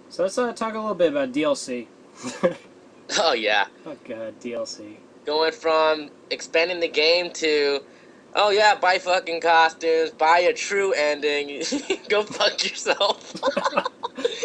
So let's talk a little bit about DLC. Oh yeah. Oh god, DLC. Going from expanding the game to, oh yeah, buy fucking costumes, buy a true ending, go fuck yourself.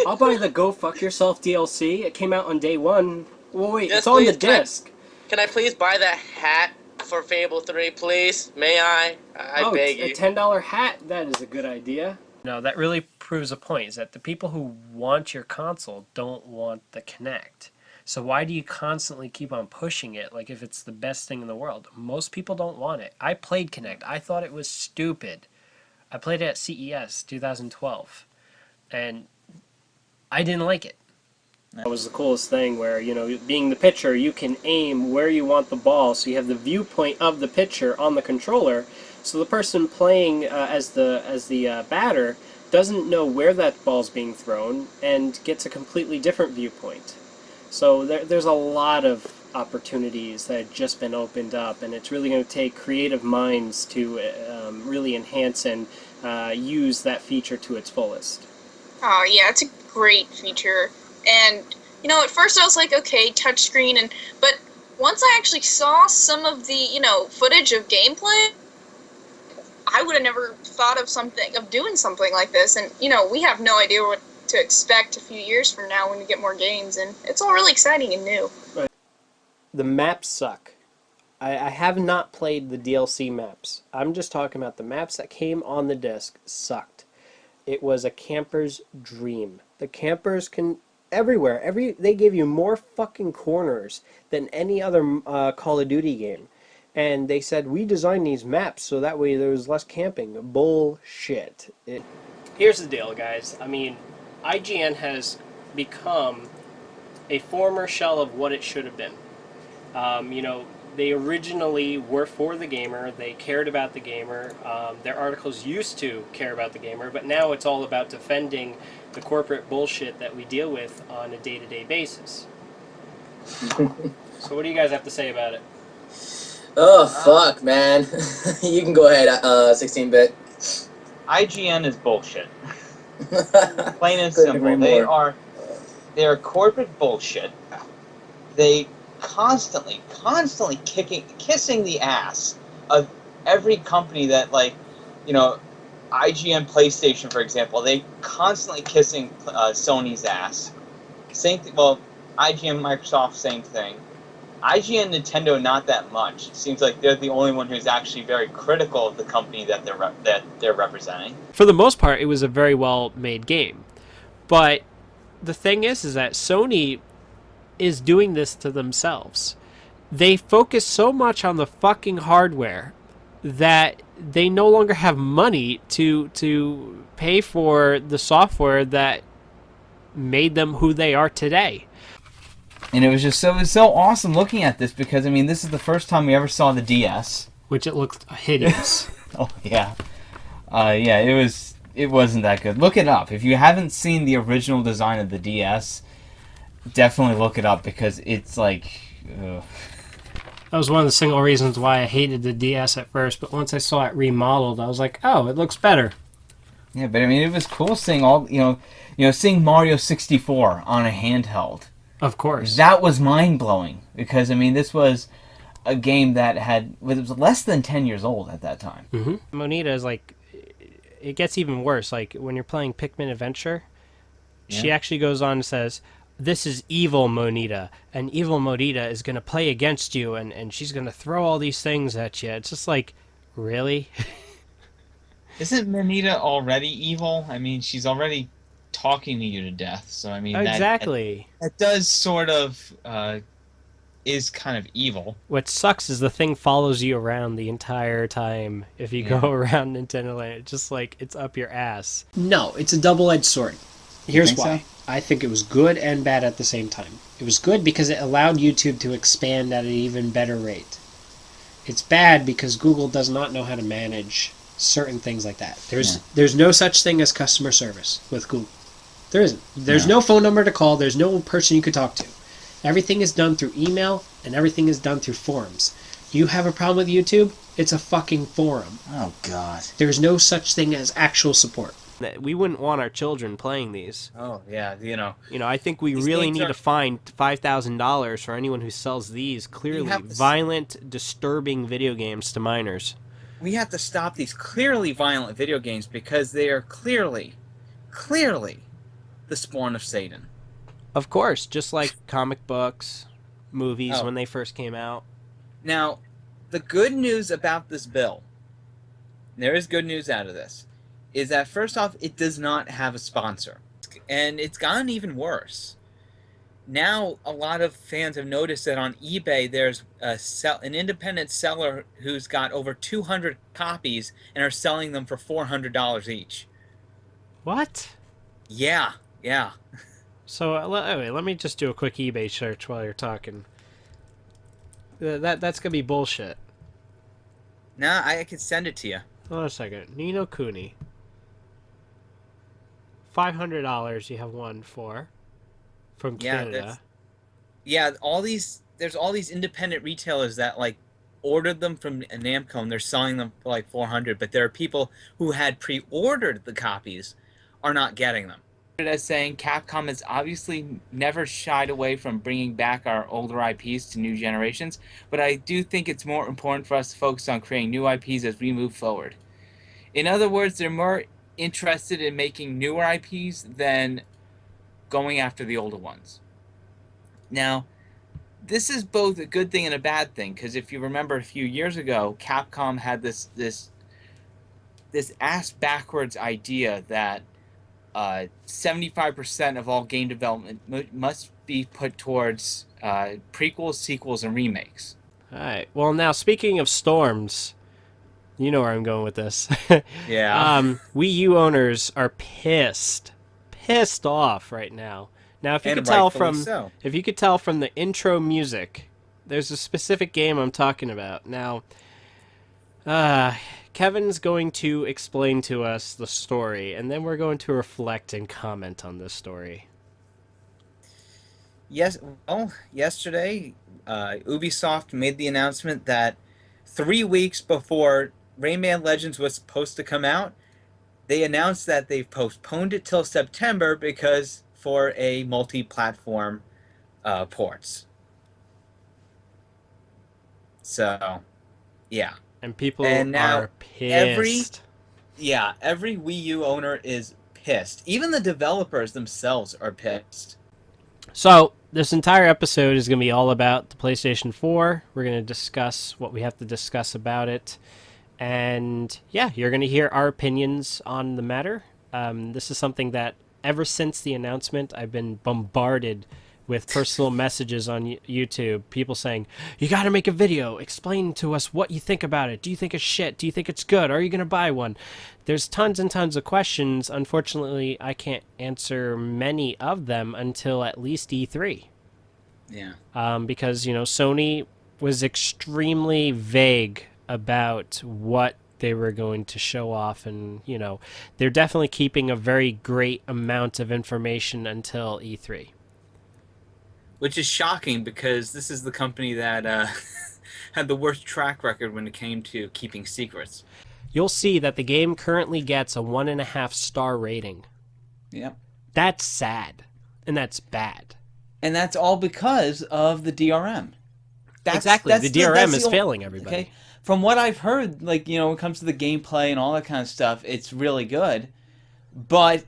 I'll buy the Go Fuck Yourself DLC. It came out on day one. Well, wait, Yes, it's on the please, disc. can I please buy that hat for Fable 3, please? May I? I Oh, beg a you. $10 hat? That is a good idea. No, that really proves a point, is that the people who want your console don't want the Kinect. So why do you constantly keep on pushing it like if it's the best thing in the world? Most people don't want it. I played Kinect. I thought it was stupid. I played it at CES 2012, and I didn't like it. That was the coolest thing where, being the pitcher, you can aim where you want the ball, so you have the viewpoint of the pitcher on the controller, so the person playing as the batter doesn't know where that ball's being thrown and gets a completely different viewpoint. So there's a lot of opportunities that have just been opened up, and it's really going to take creative minds to really enhance and use that feature to its fullest. Oh yeah, it's a great feature. And at first I was like, okay, touchscreen, but once I actually saw some of the footage of gameplay, I would have never thought of doing something like this. And we have no idea what to expect a few years from now when we get more games, and it's all really exciting and new. The maps suck. I have not played the DLC maps. I'm just talking about the maps that came on the disc sucked. It was a camper's dream. The campers can everywhere. They gave you more fucking corners than any other Call of Duty game. And they said, we designed these maps so that way there was less camping. Bullshit. Here's the deal, guys. I mean, IGN has become a former shell of what it should have been. They originally were for the gamer. They cared about the gamer. Their articles used to care about the gamer, but now it's all about defending the corporate bullshit that we deal with on a day-to-day basis. So what do you guys have to say about it? Oh, fuck, man. You can go ahead, 16-bit. IGN is bullshit. Plain and simple. They are corporate bullshit. They constantly kissing the ass of every company that, IGN PlayStation, for example. They constantly kissing Sony's ass. Same thing. Well, IGN Microsoft, same thing. IGN Nintendo, not that much. It seems like they're the only one who's actually very critical of the company that they're representing. For the most part, it was a very well-made game. But the thing is that Sony is doing this to themselves. They focus so much on the fucking hardware that they no longer have money to pay for the software that made them who they are today. And it was so awesome looking at this because, I mean, this is the first time we ever saw the DS. Which it looked hideous. Oh, yeah. It wasn't that good. Look it up. If you haven't seen the original design of the DS, definitely look it up because it's like... Ugh. That was one of the single reasons why I hated the DS at first, but once I saw it remodeled, I was like, oh, it looks better. Yeah, but I mean, it was cool seeing seeing Mario 64 on a handheld. Of course. That was mind-blowing because, I mean, this was a game that it was less than 10 years old at that time. Mm-hmm. Monita is it gets even worse. Like, when you're playing Pikmin Adventure, she actually goes on and says, this is evil Monita, and evil Monita is going to play against you, and she's going to throw all these things at you. It's just like, really? Isn't Monita already evil? I mean, she's already talking to you to death, so I mean... Exactly. That does sort of... is kind of evil. What sucks is the thing follows you around the entire time if you go around Nintendo Land. It's just like, it's up your ass. No, it's a double-edged sword. Here's why. So? I think it was good and bad at the same time. It was good because it allowed YouTube to expand at an even better rate. It's bad because Google does not know how to manage certain things like that. There's no such thing as customer service with Google. There isn't. There's no phone number to call. There's no person you could talk to. Everything is done through email, and everything is done through forums. You have a problem with YouTube, it's a fucking forum. Oh, God. There's no such thing as actual support. We wouldn't want our children playing these. Oh yeah, you know. I think we These really games need are- to fine $5,000 for anyone who sells these clearly have to violent, disturbing video games to minors. We have to stop these clearly violent video games because they are clearly the spawn of Satan. Of course, just like comic books, movies Oh. when they first came out. Now, the good news about this bill, there is good news out of this, is that first off, it does not have a sponsor. And it's gotten even worse. Now, a lot of fans have noticed that on eBay, there's an independent seller who's got over 200 copies and are selling them for $400 each. What? Yeah. So anyway, let me just do a quick eBay search while you're talking. That's gonna be bullshit. Nah, I can send it to you. Hold on a second. Nino Kuni. $500 you have one for. From Canada. Yeah, there's all these independent retailers that like ordered them from Namco and they're selling them for like 400, but there are people who had pre-ordered the copies are not getting them. As saying Capcom has obviously never shied away from bringing back our older IPs to new generations, but I do think it's more important for us to focus on creating new IPs as we move forward. In other words, they're more interested in making newer IPs than going after the older ones. Now, this is both a good thing and a bad thing, because if you remember a few years ago, Capcom had this ass-backwards idea that 75% of all game development must be put towards prequels, sequels, and remakes. Alright. Well, now, speaking of storms, you know where I'm going with this. Yeah. Wii U owners are pissed off right now. Now, if you And could tell rightfully from so. if you could tell from the intro music, there's a specific game I'm talking about. Now, Kevin's going to explain to us the story, and then we're going to reflect and comment on this story. Yes. Well, yesterday, Ubisoft made the announcement that 3 weeks before Rayman Legends was supposed to come out, they announced that they've postponed it till September because for a multi-platform ports. So, yeah. And people And now are pissed. Every Wii U owner is pissed. Even the developers themselves are pissed. So, this entire episode is going to be all about the PlayStation 4. We're going to discuss what we have to discuss about it. And, yeah, you're going to hear our opinions on the matter. This is something that, ever since the announcement, I've been bombarded with personal messages on YouTube. People saying, you got to make a video. Explain to us what you think about it. Do you think it's shit? Do you think it's good? Are you going to buy one? There's tons and tons of questions. Unfortunately, I can't answer many of them until at least E3. Yeah. Because, Sony was extremely vague about what they were going to show off, and, they're definitely keeping a very great amount of information until E3. Which is shocking because this is the company that had the worst track record when it came to keeping secrets. You'll see that the game currently gets a 1.5 star rating. Yep. That's sad, and that's bad. And that's all because of the DRM. Exactly, the DRM that's is failing everybody. Okay. From what I've heard, when it comes to the gameplay and all that kind of stuff, it's really good. But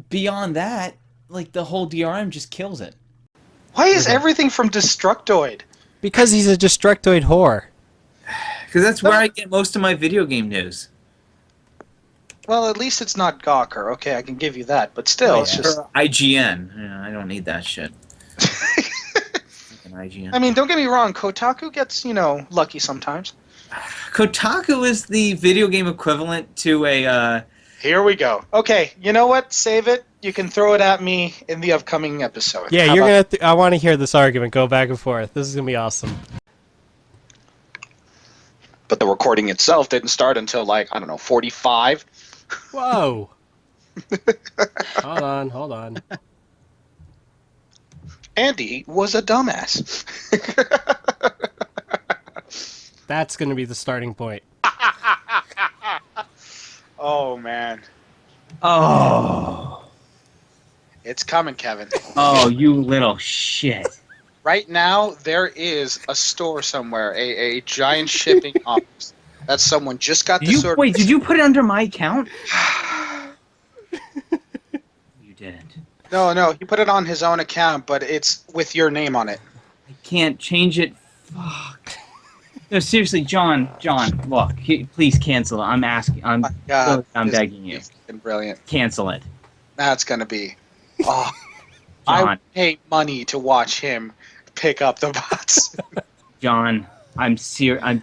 beyond that, the whole DRM just kills it. Why is everything from Destructoid? Because he's a Destructoid whore. Because that's where I get most of my video game news. Well, at least it's not Gawker. Okay, I can give you that. But still, it's just... IGN. I don't need that shit. Fucking IGN. I mean, don't get me wrong. Kotaku gets, lucky sometimes. Kotaku is the video game equivalent to a... Here we go. Okay, you know what? Save it. You can throw it at me in the upcoming episode. Yeah, How you're about- gonna. I want to hear this argument go back and forth. This is gonna be awesome. But the recording itself didn't start until 45. Whoa. Hold on. Andy was a dumbass. That's gonna be the starting point. Oh man. Oh. It's coming, Kevin. Oh, you little shit. Right now, there is a store somewhere, a giant shipping office that someone just got the sort. Wait, did you put it under my account? You didn't. No, he put it on his own account, but it's with your name on it. I can't change it. Fuck. No, seriously, John, look, please cancel it. I'm asking. I'm begging you. It's been brilliant. Cancel it. That's gonna be. Oh, I John. would pay money to watch him pick up the bots. John, I'm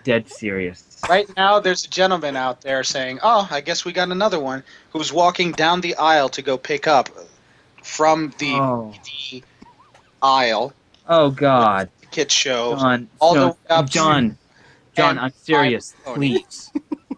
dead serious. Right now, there's a gentleman out there saying, "Oh, I guess we got another one," who's walking down the aisle to go pick up from the aisle. Oh God. The kids show. John, all the way up John, I'm serious. iPhone. Please,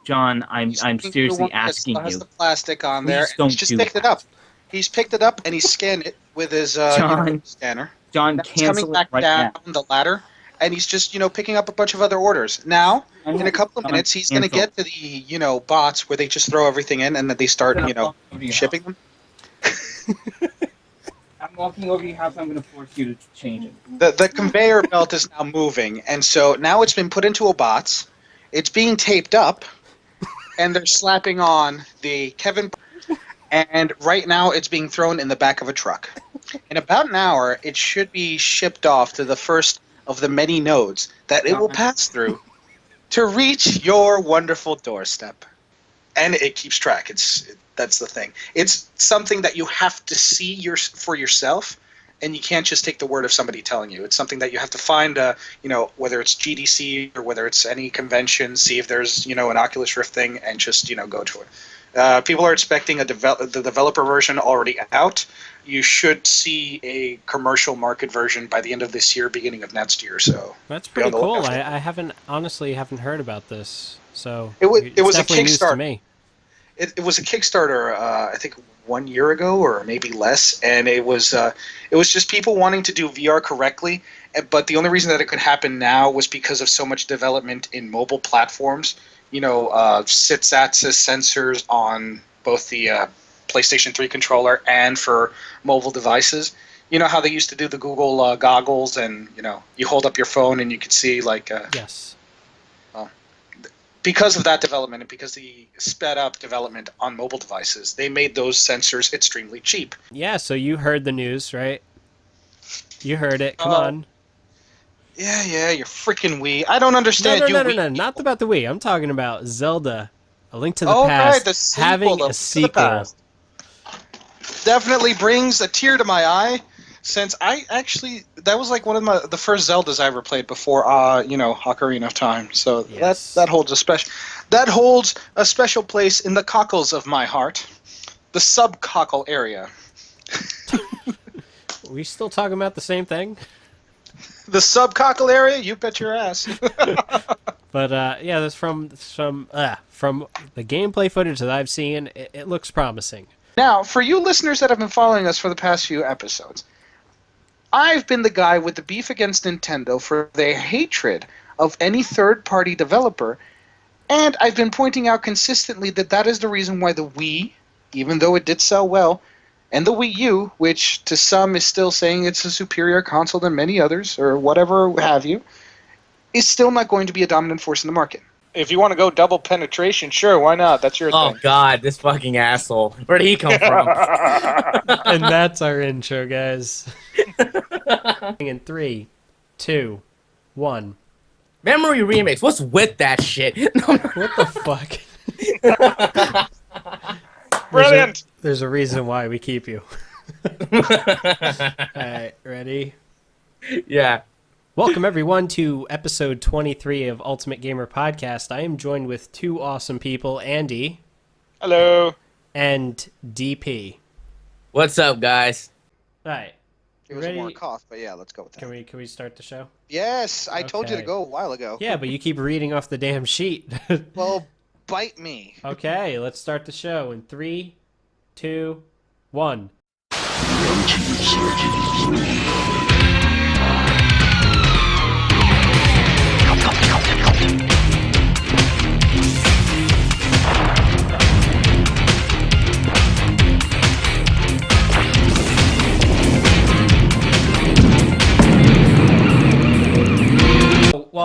John, I'm seriously asking Still has you. the plastic on there. Please don't He's just do picked that. it up. He's picked it up and he scanned it with his scanner. John, Now he's cancel coming back it right down now. the ladder, and he's just picking up a bunch of other orders. Now, in a couple of John, minutes, he's going to cancel. get to the bots where they just throw everything in and then they start shipping them. I'm walking over your house. I'm going to force you to change it. The conveyor belt is now moving, and so now it's been put into a box. It's being taped up, and they're slapping on the Kevin. And right now, it's being thrown in the back of a truck. In about an hour, it should be shipped off to the first of the many nodes that it will pass through to reach your wonderful doorstep. And it keeps track. That's the thing. It's something that you have to see for yourself, and you can't just take the word of somebody telling you. It's something that you have to find, whether it's GDC or whether it's any convention, see if there's, an Oculus Rift thing, and just, go to it. People are expecting the developer version already out. You should see a commercial market version by the end of this year, beginning of next year. So that's pretty cool. I haven't heard about this. So it was a definitely news to Kickstarter. me. It was a Kickstarter, I think 1 year ago or maybe less, and it was just people wanting to do VR correctly. But the only reason that it could happen now was because of so much development in mobile platforms. SITS sensors on both the PlayStation 3 controller and for mobile devices. You know how they used to do the Google goggles, and you hold up your phone and you could see yes. Because of that development and because the sped up development on mobile devices, they made those sensors extremely cheap. Yeah, so you heard the news, right? You heard it. Come on. Yeah, you're freaking Wii. I don't understand you. No, not about the Wii. I'm talking about Zelda, A Link to the Right, Past, the sequel, having A a Link to the sequel. Past. Definitely brings a tear to my eye, since that was like one of the first Zeldas I ever played before, Ocarina of Time. So Yes. that holds a special place in the cockles of my heart, the subcockle area. Are we still talking about the same thing? The subcockle area? You bet your ass. But yeah, that's from the gameplay footage that I've seen. It looks promising. Now, for you listeners that have been following us for the past few episodes, I've been the guy with the beef against Nintendo for their hatred of any third-party developer, and I've been pointing out consistently that is the reason why the Wii, even though it did sell well, and the Wii U, which to some is still saying it's a superior console than many others, or whatever have you, is still not going to be a dominant force in the market. If you want to go double penetration, sure, why not? That's your Oh thing. God, this fucking asshole. Where'd he come from? And that's our intro, guys. In 3, 2, 1. Memory remix. What's with that shit? What the fuck? Brilliant! There's a reason why we keep you. Alright, ready? Yeah. Welcome, everyone, to episode 23 of Ultimate Gamer Podcast. I am joined with two awesome people, Andy. Hello. And DP. What's up, guys? Alright. It was more cough, but yeah, let's go with that. Can we start the show? Yes, I told you to Okay. go a while ago. Yeah, but you keep reading off the damn sheet. Well, bite me. Okay, let's start the show in 3, 2, 1.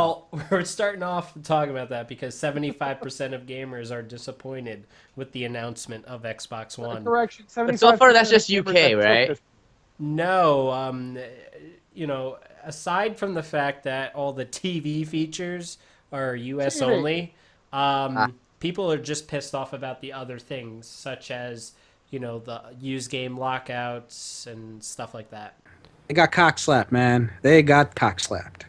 Well, we're starting off talking about that because 75% of gamers are disappointed with the announcement of Xbox One. Correction. 75%. But so far, that's just of gamers UK, are right? focused. No, aside from the fact that all the TV features are US TV. only, people are just pissed off about the other things, such as, the used game lockouts and stuff like that. They got cock slapped, man. They got cock slapped.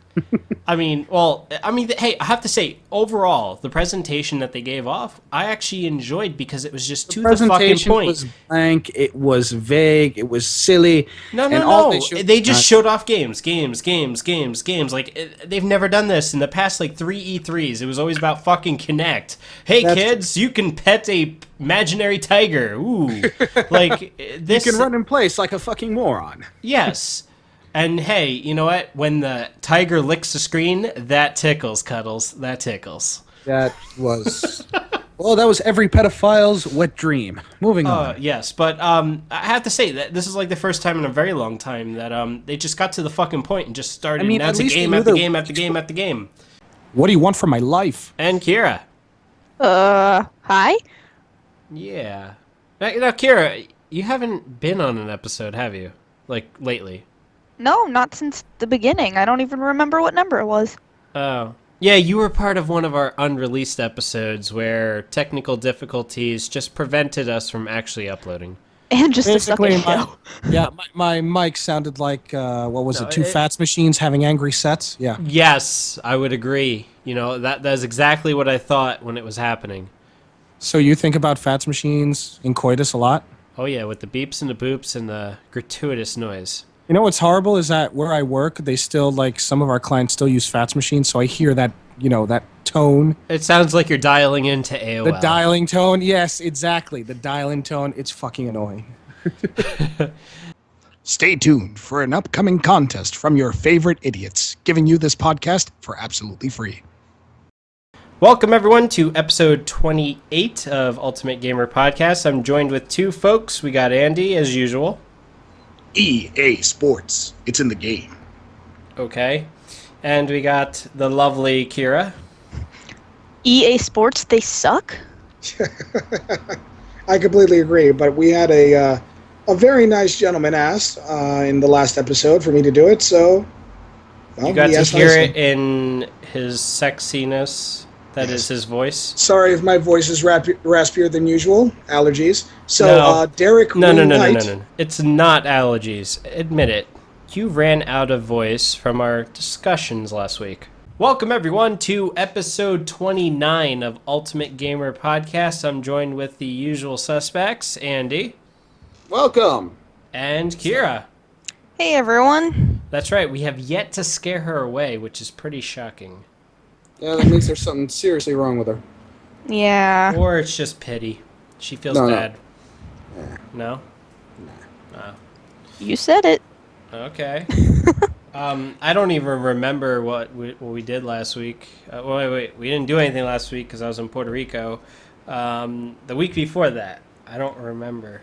Hey, I have to say, overall, the presentation that they gave off, I actually enjoyed because it was just to the fucking Presentation point. was blank. It was vague. It was silly. No. They just showed off games. Like, they've never done this in the past, like, 3 E3s. It was always about fucking Kinect. Hey, kids, you can pet a imaginary tiger. Ooh. Like, this... You can run in place like a fucking moron. Yes. And hey, you know what? When the tiger licks the screen, that tickles, Cuddles. That tickles. That was... Well, that was every pedophile's wet dream. Moving on. Yes, but I have to say that this is like the first time in a very long time that they just got to the fucking point and just started announcing game after game after game after game. What do you want from my life? And Kira. Hi? Yeah. Now, Kira, you haven't been on an episode, have you? Like, lately? No, not since the beginning. I don't even remember what number it was. Oh. Yeah, you were part of one of our unreleased episodes where technical difficulties just prevented us from actually uploading. And just Basically, a sucking show. my mic sounded like, two fax machines having angry sets? Yeah. Yes, I would agree. That is exactly what I thought when it was happening. So you think about fax machines in coitus a lot? Oh yeah, with the beeps and the boops and the gratuitous noise. You know what's horrible is that where I work, they still, some of our clients still use fax machines, so I hear that, that tone. It sounds like you're dialing into AOL. The dialing tone, yes, exactly. The dialing tone, it's fucking annoying. Stay tuned for an upcoming contest from your favorite idiots, giving you this podcast for absolutely free. Welcome, everyone, to episode 28 of Ultimate Gamer Podcast. I'm joined with two folks. We got Andy, as usual. EA Sports. It's in the game. Okay. And we got the lovely Kira. EA Sports, they suck? I completely agree, but we had a very nice gentleman asked in the last espiode for me to do it, so... Well, you got to hear it in his sexiness. That is his voice. Sorry if my voice is raspier than usual. Allergies. So, Derek... No. It's not allergies. Admit it. You ran out of voice from our discussions last week. Welcome, everyone, to episode 29 of Ultimate Gamer Podcast. I'm joined with the usual suspects, Andy. Welcome. And Kira. Hey, everyone. That's right. We have yet to scare her away, which is pretty shocking. Yeah, that means there's something seriously wrong with her. Yeah. Or it's just pity. She feels bad. No? No? You said it. Okay. I don't even remember what we did last week. Wait. We didn't do anything last week because I was in Puerto Rico. The week before that, I don't remember.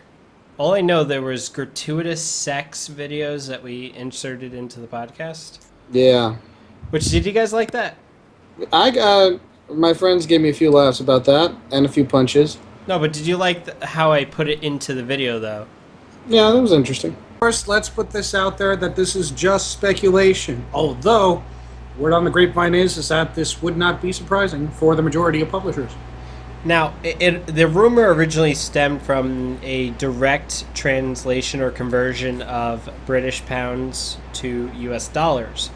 All I know, there was gratuitous sex videos that we inserted into the podcast. Yeah. Which, did you guys like that? My friends gave me a few laughs about that, and a few punches. No, but did you like how I put it into the video, though? Yeah, that was interesting. First, let's put this out there that this is just speculation. Although, word on the grapevine is that this would not be surprising for the majority of publishers. Now, the rumor originally stemmed from a direct translation or conversion of British pounds to US dollars.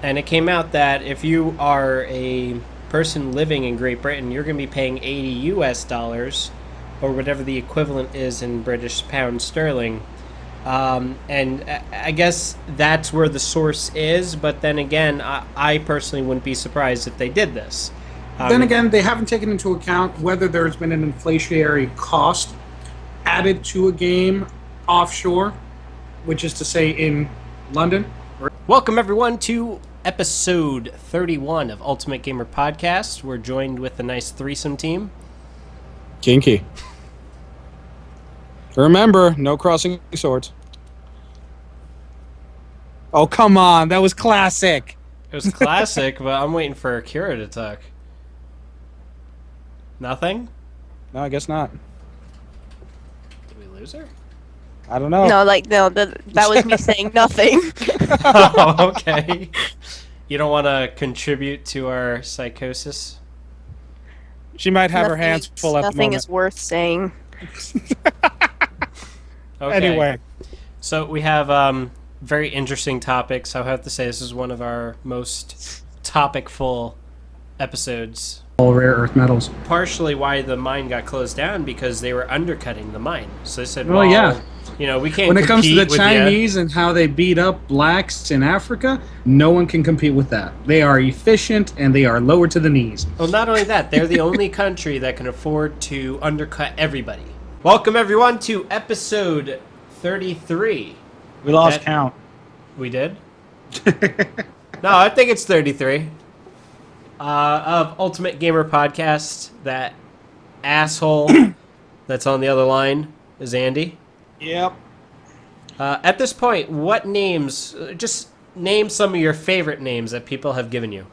And it came out that if you are a person living in Great Britain, you're going to be paying 80 US dollars, or whatever the equivalent is in British pound sterling. And I guess that's where the source is, but then again, I personally wouldn't be surprised if they did this. Then again, they haven't taken into account whether there's been an inflationary cost added to a game offshore, which is to say in London. Welcome, everyone, to episode 31 of Ultimate Gamer Podcast. We're joined with a nice threesome team. Kinky. Remember, no crossing swords. Oh, come on. That was classic. It was classic, but I'm waiting for Akira to talk. Nothing? No, I guess not. Did we lose her? I don't know. No, that was me saying nothing. Oh, okay. You don't want to contribute to our psychosis? She might have her Nothing hands is- full at the Nothing moment. is worth saying. Okay. Anyway, So we have very interesting topics. I have to say this is one of our most topic-full episodes. All rare earth metals. Partially why the mine got closed down because they were undercutting the mine. So they said, Well, well, yeah. We can't When it comes to the compete with ya. Chinese and how they beat up blacks in Africa, no one can compete with that. They are efficient and they are lower to the knees. Well, not only that, they're the only country that can afford to undercut everybody. Welcome, everyone, to episode 33. we lost That- count. We did? No, I think it's 33. Of Ultimate Gamer Podcast. That asshole that's on the other line is Andy. Yep. At this point, what names, just name some of your favorite names that people have given you.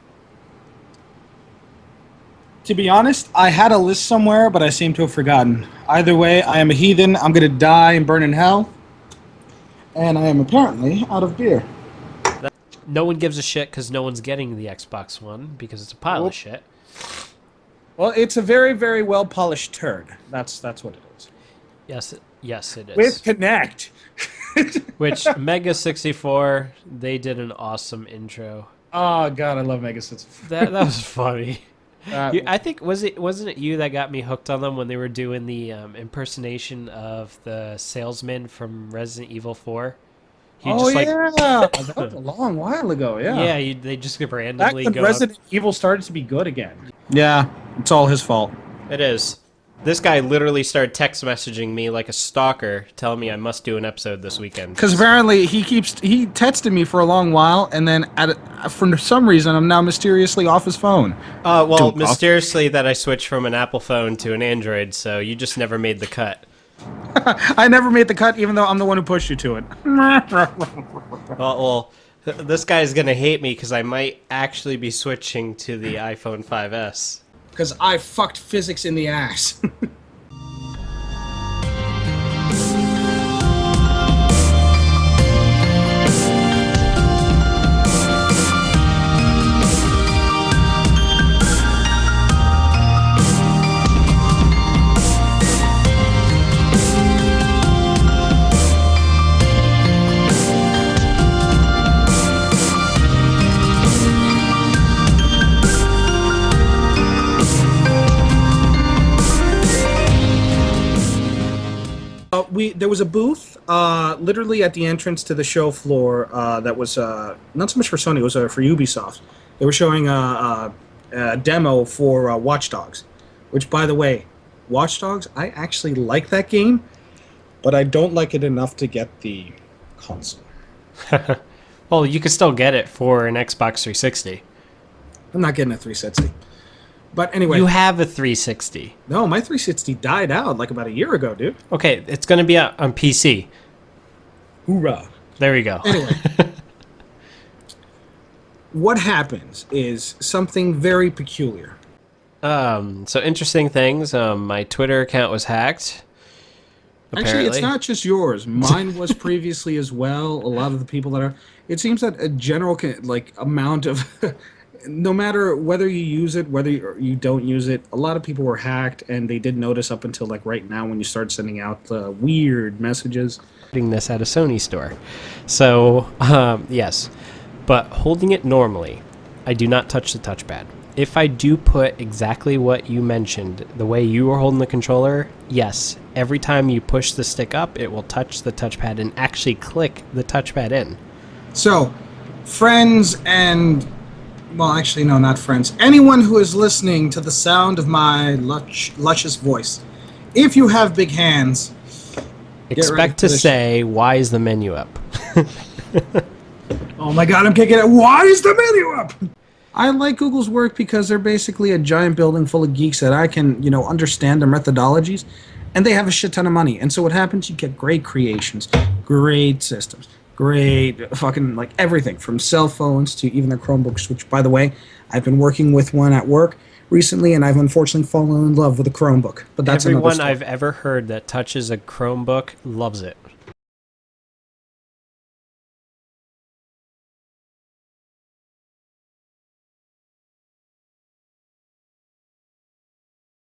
To be honest, I had a list somewhere, but I seem to have forgotten. Either way, I am a heathen. I'm going to die and burn in hell. And I am apparently out of beer. No one gives a shit because no one's getting the Xbox One because it's a pile of shit. Well, it's a very, very well polished turd. That's what it is. Yes, it is. With Connect. Which Mega 64, they did an awesome intro. Oh God, I love Mega 64. That was funny. I think wasn't it you that got me hooked on them when they were doing the impersonation of the salesman from Resident Evil 4? Yeah, that was a long while ago. Yeah, Yeah, they just back randomly when go. Resident Evil started to be good again. Yeah, it's all his fault. It is. This guy literally started text messaging me like a stalker, telling me I must do an episode this weekend. Because apparently he texted me for a long while, and then for some reason I'm now mysteriously off his phone. Well, Dude, mysteriously that I switched from an Apple phone to an Android, so you just never made the cut. I never made the cut, even though I'm the one who pushed you to it. Well, this guy's gonna hate me because I might actually be switching to the iPhone 5S. Because I fucked physics in the ass. There was a booth literally at the entrance to the show floor that was not so much for Sony, it was for Ubisoft. They were showing a demo for Watch Dogs, which, by the way, Watch Dogs, I actually like that game, but I don't like it enough to get the console. Well, you can still get it for an Xbox 360. I'm not getting a 360. But anyway. You have a 360. No, my 360 died out like about a year ago, dude. Okay, it's going to be out on PC. Hoorah. There we go. Anyway. What happens is something very peculiar. So interesting things. My Twitter account was hacked. Actually, it's not just yours. Mine was previously as well. A lot of the people that are... It seems that a general amount of... no matter whether you use it, whether you don't use it, a lot of people were hacked, and they did notice up until right now when you start sending out weird messages. Putting this at a Sony store. So, yes. But holding it normally, I do not touch the touchpad. If I do put exactly what you mentioned, the way you were holding the controller, yes, every time you push the stick up, it will touch the touchpad and actually click the touchpad in. So, friends and... Well, actually, no, not friends. Anyone who is listening to the sound of my luscious voice, if you have big hands... Expect to say, why is the menu up? Oh my god, I'm kicking it. Why is the menu up? I like Google's work because they're basically a giant building full of geeks that I can, understand their methodologies, and they have a shit ton of money. And so what happens, you get great creations, great systems, Great, fucking like everything from cell phones to even their Chromebooks. Which, by the way, I've been working with one at work recently, and I've unfortunately fallen in love with a Chromebook. But that's another Everyone story. I've ever heard that touches a Chromebook loves it.